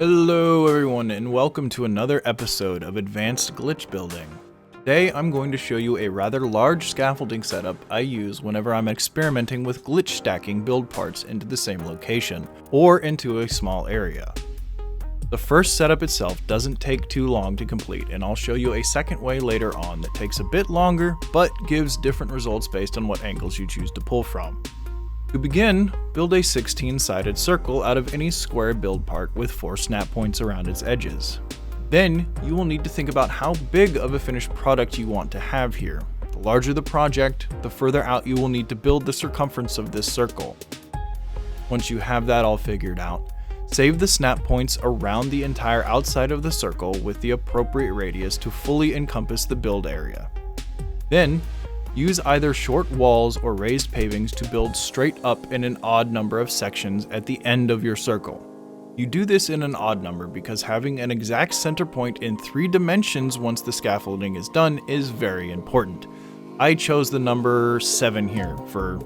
Hello everyone and welcome to another episode of Advanced Glitch Building. Today I'm going to show you a rather large scaffolding setup I use whenever I'm experimenting with glitch stacking build parts into the same location, or into a small area. The first setup itself doesn't take too long to complete, and I'll show you a second way later on that takes a bit longer, but gives different results based on what angles you choose to pull from. To begin, build a 16-sided circle out of any square build part with 4 snap points around its edges. Then, you will need to think about how big of a finished product you want to have here. The larger the project, the further out you will need to build the circumference of this circle. Once you have that all figured out, save the snap points around the entire outside of the circle with the appropriate radius to fully encompass the build area. Then, use either short walls or raised pavings to build straight up in an odd number of sections at the end of your circle. You do this in an odd number because having an exact center point in 3 dimensions once the scaffolding is done is very important. I chose the number 7 here for,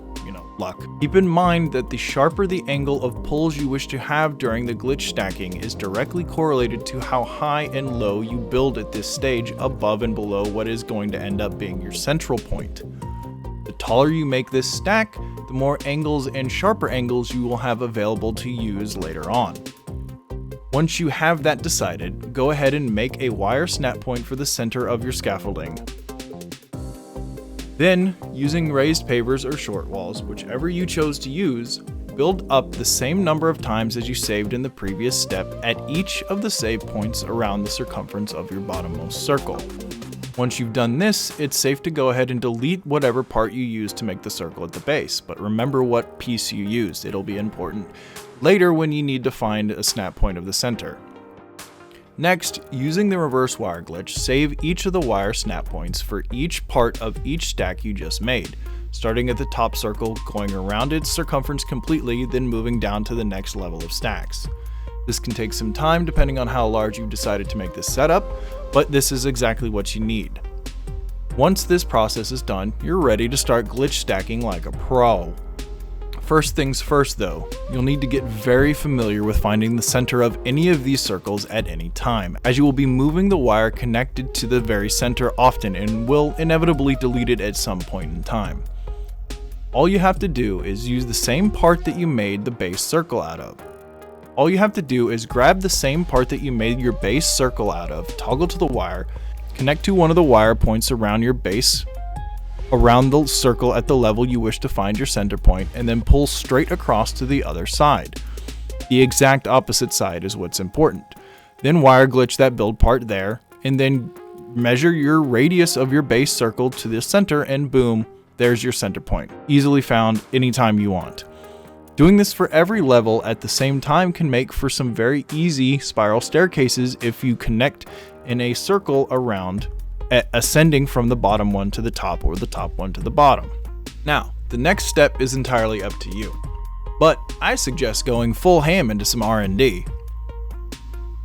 luck. Keep in mind that the sharper the angle of pulls you wish to have during the glitch stacking is directly correlated to how high and low you build at this stage above and below what is going to end up being your central point. The taller you make this stack, the more angles and sharper angles you will have available to use later on. Once you have that decided, go ahead and make a wire snap point for the center of your scaffolding. Then, using raised pavers or short walls, whichever you chose to use, build up the same number of times as you saved in the previous step at each of the save points around the circumference of your bottommost circle. Once you've done this, it's safe to go ahead and delete whatever part you used to make the circle at the base, but remember what piece you used. It'll be important later when you need to find a snap point of the center. Next, using the reverse wire glitch, save each of the wire snap points for each part of each stack you just made, starting at the top circle, going around its circumference completely, then moving down to the next level of stacks. This can take some time depending on how large you've decided to make this setup, but this is exactly what you need. Once this process is done, you're ready to start glitch stacking like a pro. First things first though, you'll need to get very familiar with finding the center of any of these circles at any time, as you will be moving the wire connected to the very center often and will inevitably delete it at some point in time. All you have to do is use the same part that you made the base circle out of. All you have to do is grab the same part that you made your base circle out of, toggle to the wire, connect to one of the wire points around your base around the circle at the level you wish to find your center point, and then pull straight across to the other side. The exact opposite side is what's important. Then wire glitch that build part there, and then measure your radius of your base circle to the center, and boom, there's your center point. Easily found anytime you want. Doing this for every level at the same time can make for some very easy spiral staircases if you connect in a circle around, ascending from the bottom one to the top or the top one to the bottom. Now, the next step is entirely up to you, but I suggest going full ham into some R&D.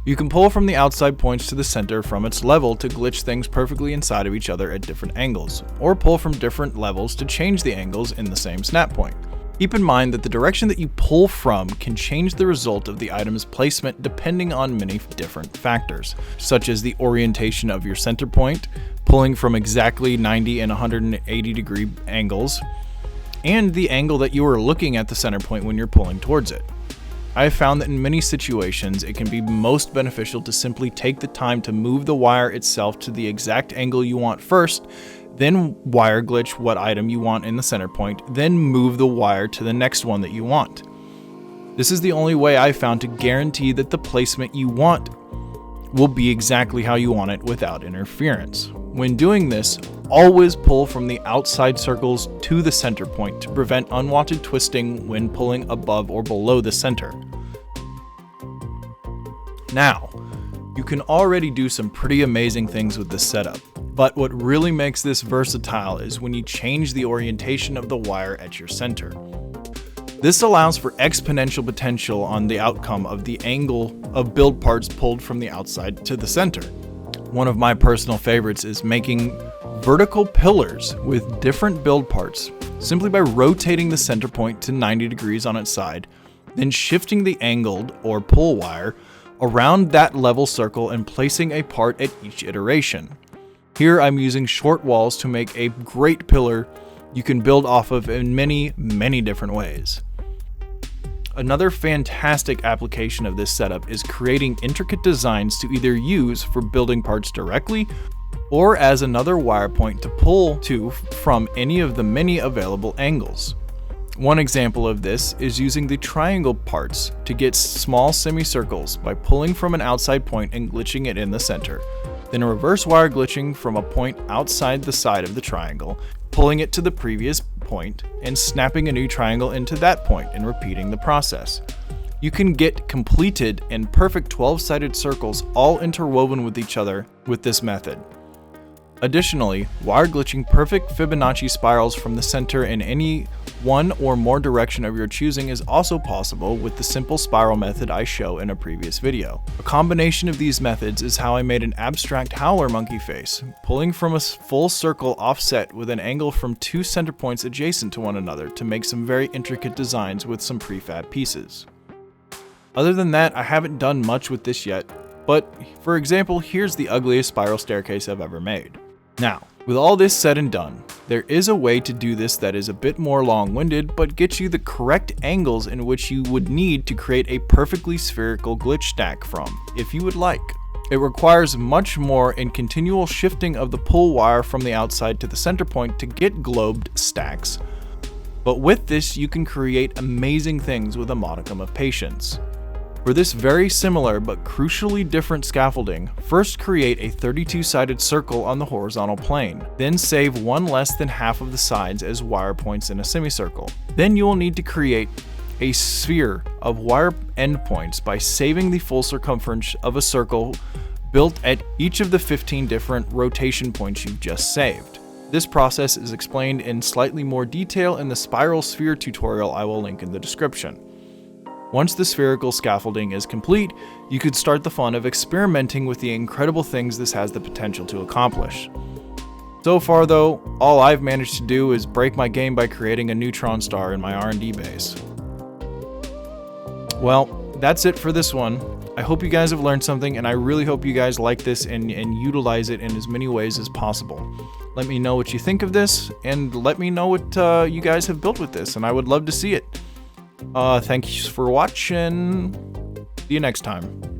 You can pull from the outside points to the center from its level to glitch things perfectly inside of each other at different angles, or pull from different levels to change the angles in the same snap point. Keep in mind that the direction that you pull from can change the result of the item's placement depending on many different factors, such as the orientation of your center point, pulling from exactly 90 and 180 degree angles, and the angle that you are looking at the center point when you're pulling towards it. I have found that in many situations it can be most beneficial to simply take the time to move the wire itself to the exact angle you want first, then wire glitch what item you want in the center point, then move the wire to the next one that you want. This is the only way I've found to guarantee that the placement you want will be exactly how you want it without interference. When doing this, always pull from the outside circles to the center point to prevent unwanted twisting when pulling above or below the center. Now, you can already do some pretty amazing things with this setup. But what really makes this versatile is when you change the orientation of the wire at your center. This allows for exponential potential on the outcome of the angle of build parts pulled from the outside to the center. One of my personal favorites is making vertical pillars with different build parts simply by rotating the center point to 90 degrees on its side, then shifting the angled or pull wire around that level circle and placing a part at each iteration. Here I'm using short walls to make a great pillar you can build off of in many, many different ways. Another fantastic application of this setup is creating intricate designs to either use for building parts directly or as another wire point to pull to from any of the many available angles. One example of this is using the triangle parts to get small semicircles by pulling from an outside point and glitching it in the center, then reverse wire glitching from a point outside the side of the triangle, pulling it to the previous point, and snapping a new triangle into that point and repeating the process. You can get completed and perfect 12-sided circles all interwoven with each other with this method. Additionally, wire glitching perfect Fibonacci spirals from the center in any one or more direction of your choosing is also possible with the simple spiral method I show in a previous video. A combination of these methods is how I made an abstract howler monkey face, pulling from a full circle offset with an angle from two center points adjacent to one another to make some very intricate designs with some prefab pieces. Other than that, I haven't done much with this yet, but for example, here's the ugliest spiral staircase I've ever made. Now, with all this said and done, there is a way to do this that is a bit more long-winded, but gets you the correct angles in which you would need to create a perfectly spherical glitch stack from, if you would like. It requires much more in continual shifting of the pull wire from the outside to the center point to get globed stacks, but with this you can create amazing things with a modicum of patience. For this very similar but crucially different scaffolding, first create a 32-sided circle on the horizontal plane, then save one less than half of the sides as wire points in a semicircle. Then you will need to create a sphere of wire endpoints by saving the full circumference of a circle built at each of the 15 different rotation points you've just saved. This process is explained in slightly more detail in the spiral sphere tutorial I will link in the description. Once the spherical scaffolding is complete, you could start the fun of experimenting with the incredible things this has the potential to accomplish. So far though, all I've managed to do is break my game by creating a neutron star in my R&D base. Well, that's it for this one. I hope you guys have learned something, and I really hope you guys like this and utilize it in as many ways as possible. Let me know what you think of this, and let me know what you guys have built with this, and I would love to see it. Thanks for watching. See you next time.